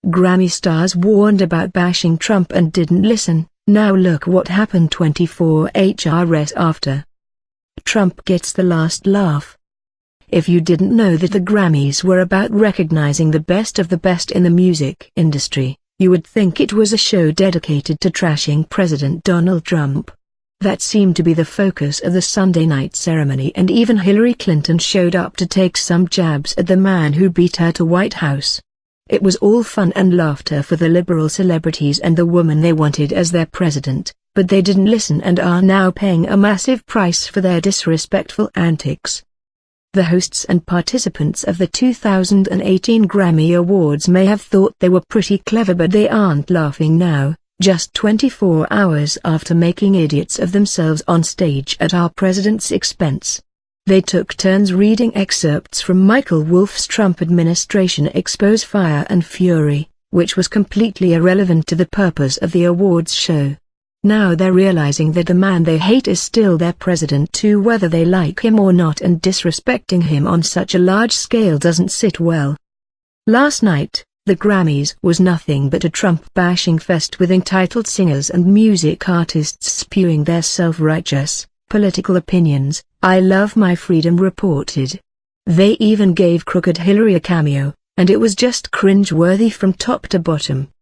Grammy stars warned about bashing Trump and didn't listen. Now look what happened 24 hours after. Trump gets the last laugh. If you didn't know that the Grammys were about recognizing the best of the best in the music industry, you would think it was a show dedicated to trashing President Donald Trump. That seemed to be the focus of the Sunday night ceremony, and even Hillary Clinton showed up to take some jabs at the man who beat her to White House. It was all fun and laughter for the liberal celebrities and the woman they wanted as their president, but they didn't listen and are now paying a massive price for their disrespectful antics. The hosts and participants of the 2018 Grammy Awards may have thought they were pretty clever, but they aren't laughing now, just 24 hours after making idiots of themselves on stage at our president's expense. They took turns reading excerpts from Michael Wolff's Trump administration expose Fire and Fury, which was completely irrelevant to the purpose of the awards show. Now they're realizing that the man they hate is still their president too, whether they like him or not, and disrespecting him on such a large scale doesn't sit well. Last night, the Grammys was nothing but a Trump-bashing fest with entitled singers and music artists spewing their self-righteous, political opinions. I Love My Freedom reported. They even gave Crooked Hillary a cameo, and it was just cringe-worthy from top to bottom.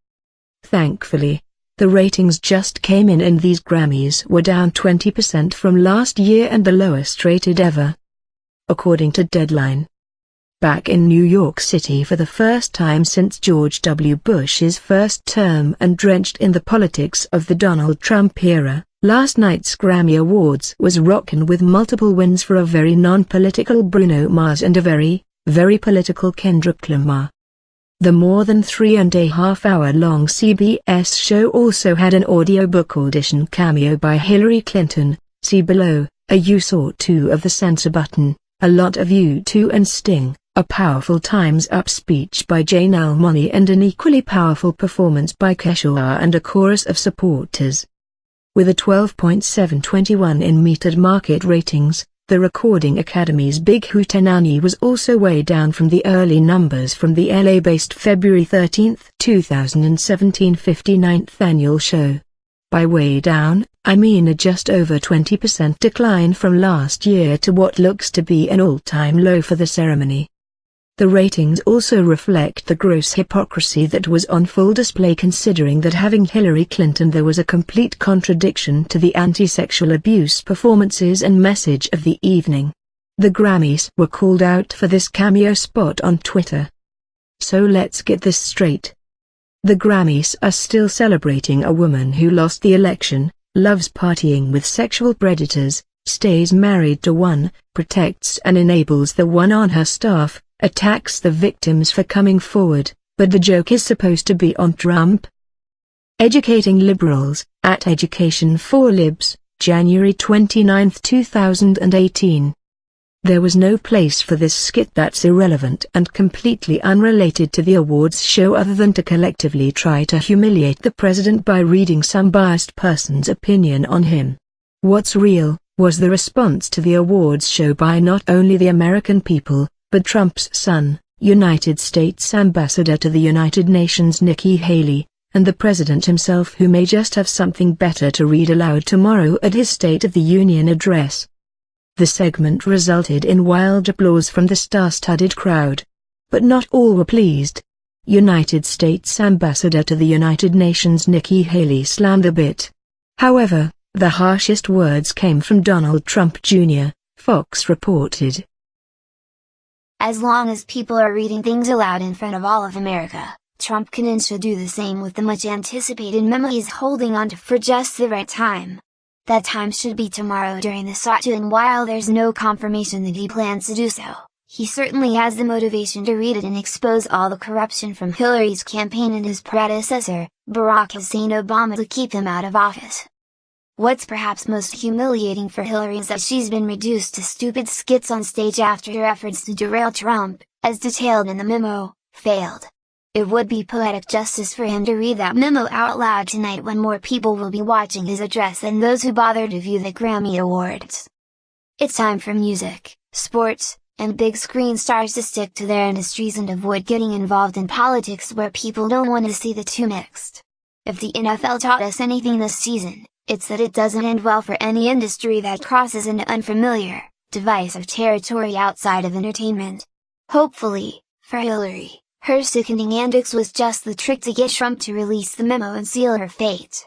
Thankfully, the ratings just came in and these Grammys were down 20% from last year and the lowest rated ever, according to Deadline. Back in New York City for the first time since George W. Bush's first term and drenched in the politics of the Donald Trump era, last night's Grammy Awards was rockin' with multiple wins for a very non-political Bruno Mars and a very, very political Kendrick Lamar. The more than 3.5-hour-long CBS show also had an audiobook audition cameo by Hillary Clinton, see below, a SOTU of the censor button, a lot of U2 and Sting, a powerful Time's Up speech by Janelle Monáe and an equally powerful performance by Kesha and a chorus of supporters. With a 12.721 in metered market ratings, the Recording Academy's Big Hootenanny was also way down from the early numbers from the LA-based February 13, 2017 59th annual show. By way down, I mean a just over 20% decline from last year to what looks to be an all-time low for the ceremony. The ratings also reflect the gross hypocrisy that was on full display, considering that having Hillary Clinton there was a complete contradiction to the anti-sexual abuse performances and message of the evening. The Grammys were called out for this cameo spot on Twitter. So let's get this straight. The Grammys are still celebrating a woman who lost the election, loves partying with sexual predators, stays married to one, protects and enables the one on her staff, attacks the victims for coming forward, but the joke is supposed to be on Trump? Educating Liberals, at Education for Libs, January 29, 2018. There was no place for this skit that's irrelevant and completely unrelated to the awards show other than to collectively try to humiliate the president by reading some biased person's opinion on him. What's real, was the response to the awards show by not only the American people, but Trump's son, United States Ambassador to the United Nations Nikki Haley, and the president himself, who may just have something better to read aloud tomorrow at his State of the Union address. The segment resulted in wild applause from the star-studded crowd. But not all were pleased. United States Ambassador to the United Nations Nikki Haley slammed the bit. However, the harshest words came from Donald Trump Jr., Fox reported. As long as people are reading things aloud in front of all of America, Trump can and should do the same with the much-anticipated memo he's holding on to for just the right time. That time should be tomorrow during the SOTU, and while there's no confirmation that he plans to do so, he certainly has the motivation to read it and expose all the corruption from Hillary's campaign and his predecessor, Barack Hussein Obama, to keep him out of office. What's perhaps most humiliating for Hillary is that she's been reduced to stupid skits on stage after her efforts to derail Trump, as detailed in the memo, failed. It would be poetic justice for him to read that memo out loud tonight when more people will be watching his address than those who bother to view the Grammy Awards. It's time for music, sports, and big screen stars to stick to their industries and avoid getting involved in politics where people don't want to see the two mixed. If the NFL taught us anything this season, it's that it doesn't end well for any industry that crosses into unfamiliar, divisive territory outside of entertainment. Hopefully, for Hillary, her sickening antics was just the trick to get Trump to release the memo and seal her fate.